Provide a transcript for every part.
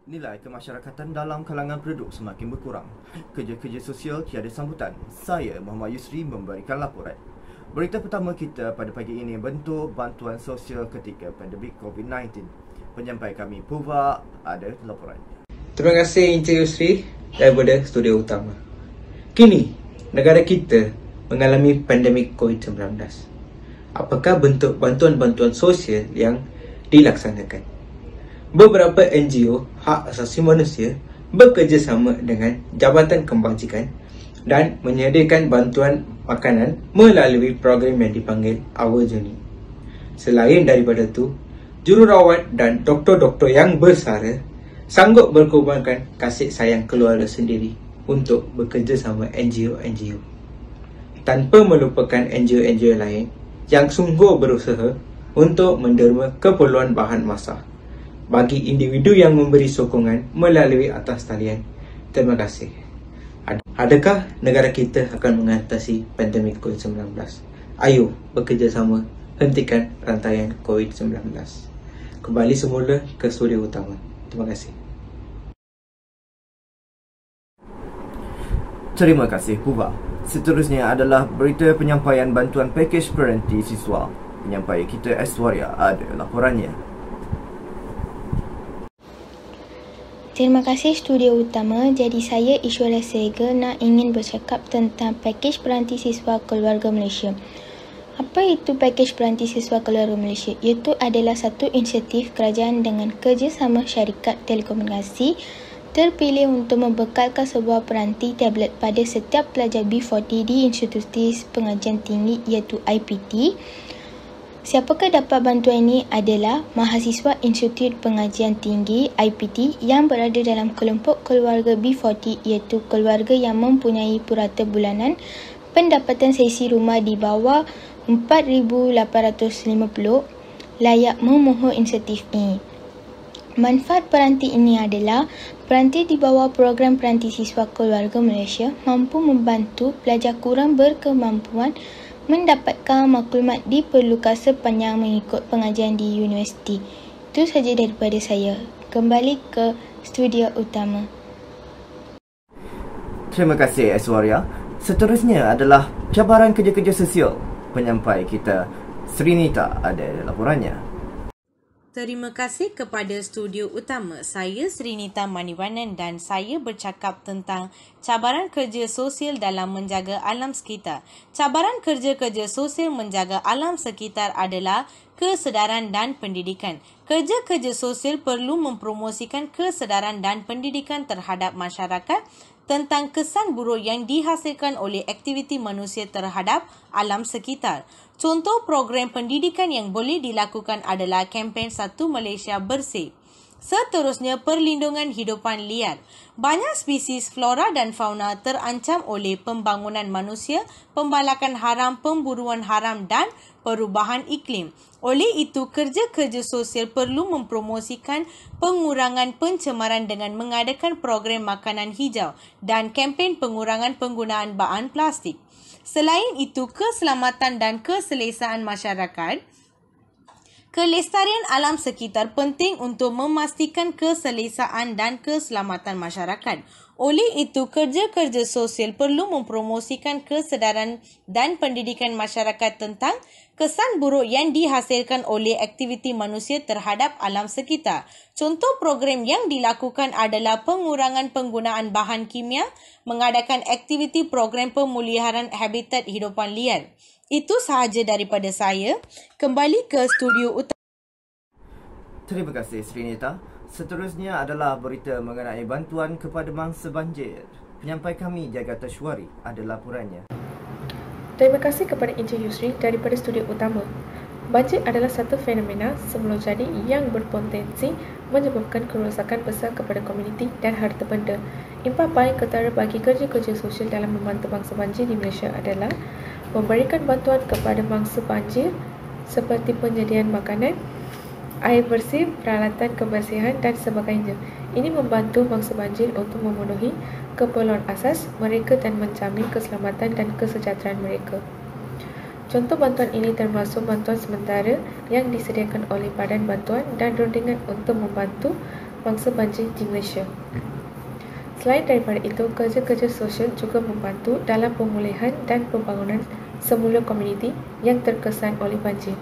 Nilai kemasyarakatan dalam kalangan penduduk semakin berkurang. Kerja-kerja sosial tiada sambutan. Saya, Muhammad Yusri, memberikan laporan. Berita pertama kita pada pagi ini bentuk bantuan sosial ketika pandemik COVID-19. Penyampai kami Puva ada laporannya. Terima kasih Encik Yusri daripada studio utama. Kini, negara kita mengalami pandemik COVID-19. Apakah bentuk bantuan-bantuan sosial yang dilaksanakan? Beberapa NGO hak asasi manusia bekerjasama dengan Jabatan Kebajikan dan menyediakan bantuan makanan melalui program yang dipanggil Our Journey. Selain daripada itu, jururawat dan doktor-doktor yang bersara sanggup berkorbankan kasih sayang keluarga sendiri untuk bekerjasama NGO-NGO. Tanpa melupakan NGO-NGO lain yang sungguh berusaha untuk menderma keperluan bahan masak bagi individu yang memberi sokongan melalui atas talian. Terima kasih. Adakah negara kita akan mengatasi pandemik COVID-19? Ayo bekerjasama hentikan rantaian COVID-19. Kembali semula ke studio utama. Terima kasih. Terima kasih Puva. Seterusnya adalah berita penyampaian bantuan pakej peranti siswa. Penyampai kita Aishwarya ada laporannya. Terima kasih studio utama. Jadi saya Ishwarya Sega nak ingin bercakap tentang pakej peranti siswa keluarga Malaysia. Apa itu pakej peranti siswa keluarga Malaysia? Iaitu adalah satu inisiatif kerajaan dengan kerjasama syarikat telekomunikasi terpilih untuk membekalkan sebuah peranti tablet pada setiap pelajar B40 di institusi pengajian tinggi iaitu IPT. Siapakah dapat bantuan ini adalah mahasiswa Institut Pengajian Tinggi IPT yang berada dalam kelompok keluarga B40 iaitu keluarga yang mempunyai purata bulanan pendapatan sesi rumah di bawah 4,850 layak memohon insentif ini. Manfaat peranti ini adalah peranti di bawah program peranti siswa keluarga Malaysia mampu membantu pelajar kurang berkemampuan mendapatkan maklumat diperlukan sepanjang mengikut pengajian di universiti. Itu saja daripada saya. Kembali ke studio utama. Terima kasih Aishwarya. Seterusnya adalah cabaran kerja-kerja sosial. Penyampai kita Srinita ada laporannya. Terima kasih kepada studio utama. Saya Srinita Maniwanan dan saya bercakap tentang cabaran kerja sosial dalam menjaga alam sekitar. Cabaran kerja-kerja sosial menjaga alam sekitar adalah kesedaran dan pendidikan. Kerja-kerja sosial perlu mempromosikan kesedaran dan pendidikan terhadap masyarakat tentang kesan buruk yang dihasilkan oleh aktiviti manusia terhadap alam sekitar. Contoh program pendidikan yang boleh dilakukan adalah kempen Satu Malaysia Bersih. Seterusnya, perlindungan hidupan liar. Banyak spesies flora dan fauna terancam oleh pembangunan manusia, pembalakan haram, pemburuan haram dan perubahan iklim. Oleh itu, kerja-kerja sosial perlu mempromosikan pengurangan pencemaran dengan mengadakan program makanan hijau dan kempen pengurangan penggunaan bahan plastik. Selain itu, keselamatan dan keselesaan masyarakat. Kelestarian alam sekitar penting untuk memastikan keselesaan dan keselamatan masyarakat. Oleh itu, kerja-kerja sosial perlu mempromosikan kesedaran dan pendidikan masyarakat tentang kesan buruk yang dihasilkan oleh aktiviti manusia terhadap alam sekitar. Contoh program yang dilakukan adalah pengurangan penggunaan bahan kimia, mengadakan aktiviti program pemuliharaan habitat hidupan liar. Itu sahaja daripada saya. Kembali ke studio utama. Terima kasih Srinita. Seterusnya adalah berita mengenai bantuan kepada mangsa banjir. Penyampai kami Jagata Shwari ada laporannya. Terima kasih kepada Encik Yusri daripada studio utama. Banjir adalah satu fenomena semula jadi yang berpotensi menyebabkan kerosakan besar kepada komuniti dan harta benda. Impak paling ketara bagi kerja-kerja sosial dalam membantu mangsa banjir di Malaysia adalah memberikan bantuan kepada mangsa banjir seperti penyediaan makanan, air bersih, peralatan kebersihan dan sebagainya. Ini membantu mangsa banjir untuk memenuhi keperluan asas mereka dan menjamin keselamatan dan kesejahteraan mereka. Contoh bantuan ini termasuk bantuan sementara yang disediakan oleh Badan Bantuan dan Rundingan untuk membantu bangsa banjir di Malaysia. Selain daripada itu, kerja-kerja sosial juga membantu dalam pemulihan dan pembangunan semula komuniti yang terkesan oleh banjir.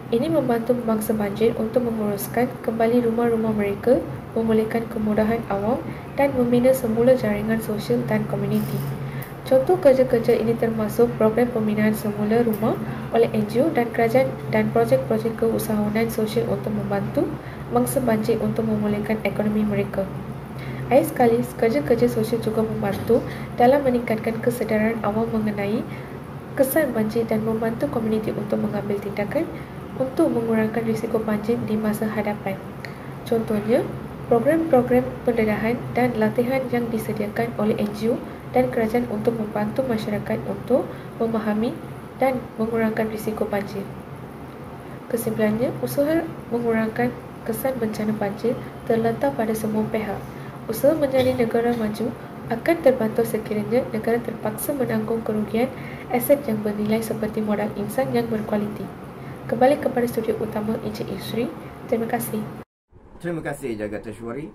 Ini membantu bangsa banjir untuk menguruskan kembali rumah-rumah mereka, memulihkan kemudahan awam dan membina semula jaringan sosial dan komuniti. Contoh kerja-kerja ini termasuk program pembinaan semula rumah oleh NGO dan kerajaan dan projek-projek keusahawanan sosial untuk membantu bangsa banjir untuk memulihkan ekonomi mereka. Akhir sekali, kerja-kerja sosial juga membantu dalam meningkatkan kesedaran awam mengenai kesan banjir dan membantu komuniti untuk mengambil tindakan untuk mengurangkan risiko banjir di masa hadapan. Contohnya, program-program pendedahan dan latihan yang disediakan oleh NGO dan kerajaan untuk membantu masyarakat untuk memahami dan mengurangkan risiko banjir. Kesimpulannya, usaha mengurangkan kesan bencana banjir terletak pada semua pihak. Usaha menjadi negara maju akan terbantu sekiranya negara terpaksa menanggung kerugian aset yang bernilai seperti modal insan yang berkualiti. Kembali kepada studio utama Encik Yusri. Terima kasih. Terima kasih Jagat Tashwari.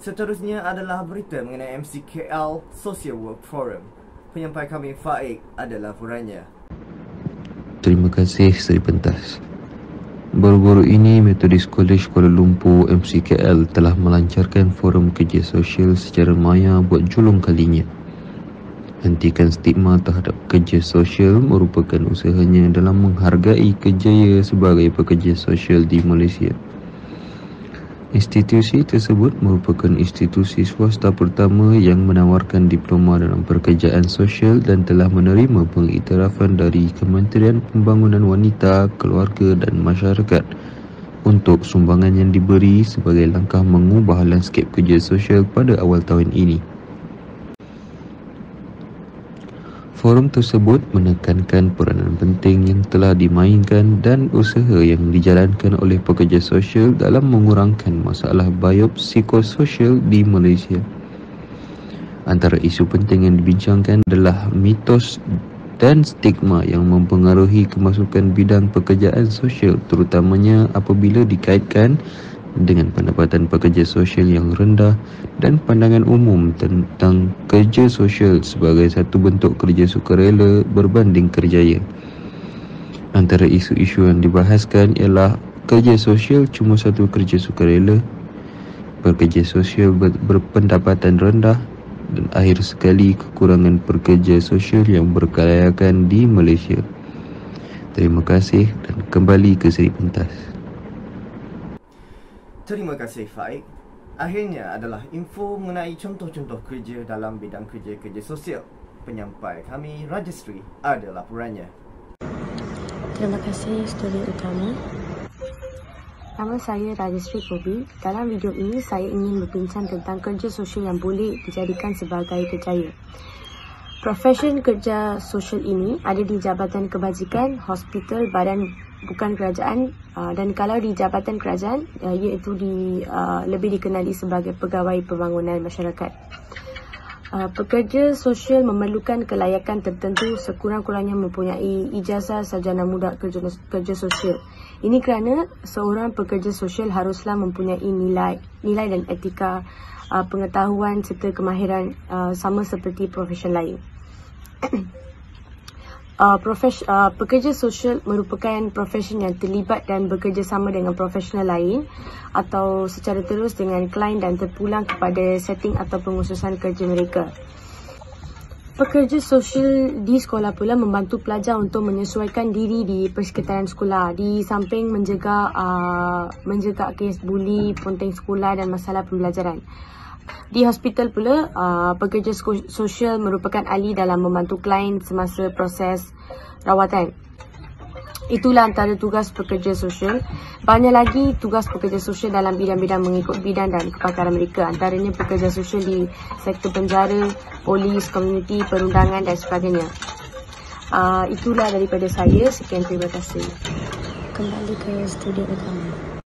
Seterusnya adalah berita mengenai MCKL Social Work Forum. Penyampai kami Faik adalah laporannya. Terima kasih Seri Pentas. Baru-baru ini Methodist College Kuala Lumpur MCKL telah melancarkan forum kerja sosial secara maya buat julung kalinya. Hentikan stigma terhadap kerja sosial merupakan usahanya dalam menghargai kerjaya sebagai pekerja sosial di Malaysia. Institusi tersebut merupakan institusi swasta pertama yang menawarkan diploma dalam pekerjaan sosial dan telah menerima pengiktirafan dari Kementerian Pembangunan Wanita, Keluarga dan Masyarakat untuk sumbangan yang diberi sebagai langkah mengubah lanskap kerja sosial pada awal tahun ini. Forum tersebut menekankan peranan penting yang telah dimainkan dan usaha yang dijalankan oleh pekerja sosial dalam mengurangkan masalah biopsikososial di Malaysia. Antara isu penting yang dibincangkan adalah mitos dan stigma yang mempengaruhi kemasukan bidang pekerjaan sosial, terutamanya apabila dikaitkan dengan pendapatan pekerja sosial yang rendah dan pandangan umum tentang kerja sosial sebagai satu bentuk kerja sukarela berbanding kerjaya. Antara isu-isu yang dibahaskan ialah kerja sosial cuma satu kerja sukarela, pekerja sosial berpendapatan rendah dan akhir sekali kekurangan pekerja sosial yang berkelayakan di Malaysia. Terima kasih dan kembali ke Seri Pentas. Terima kasih Faik. Akhirnya adalah info mengenai contoh-contoh kerja dalam bidang kerja-kerja sosial. Penyampai kami Rajastri ada laporannya. Terima kasih studio utama. Nama saya Rajastri Kobi. Dalam video ini saya ingin berbincang tentang kerja sosial yang boleh dijadikan sebagai kerjaya. Profesion kerja sosial ini ada di Jabatan Kebajikan, hospital, badan bukan kerajaan dan kalau di Jabatan Kerajaan iaitu lebih dikenali sebagai pegawai pembangunan masyarakat. Pekerja sosial memerlukan kelayakan tertentu sekurang-kurangnya mempunyai ijazah sarjana muda kerja sosial. Ini kerana seorang pekerja sosial haruslah mempunyai nilai dan etika, pengetahuan serta kemahiran sama seperti profesion lain. Pekerja sosial merupakan profesion yang terlibat dan bekerjasama dengan profesional lain atau secara terus dengan klien dan terpulang kepada setting atau pengurusan kerja mereka. Pekerja sosial di sekolah pula membantu pelajar untuk menyesuaikan diri di persekitaran sekolah di samping menjaga kes buli, ponteng sekolah dan masalah pembelajaran. Di hospital pula, pekerja sosial merupakan ahli dalam membantu klien semasa proses rawatan. Itulah antara tugas pekerja sosial. Banyak lagi tugas pekerja sosial dalam bidang-bidang mengikut bidang dan kepakaran mereka. Antaranya pekerja sosial di sektor penjara, polis, komuniti, perundangan dan sebagainya. Itulah daripada saya. Sekian, terima kasih. Kembali ke studio utama.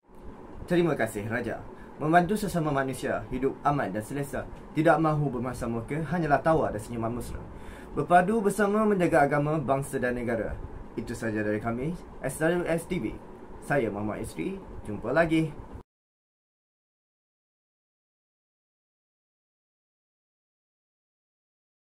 Terima kasih Raja. Membantu sesama manusia hidup aman dan selesa, tidak mahu bermasa muka, hanyalah tawa dan senyuman mesra. Berpadu bersama menjaga agama, bangsa dan negara. Itu sahaja dari kami, SWS TV. Saya Muhammad Isri. Jumpa lagi.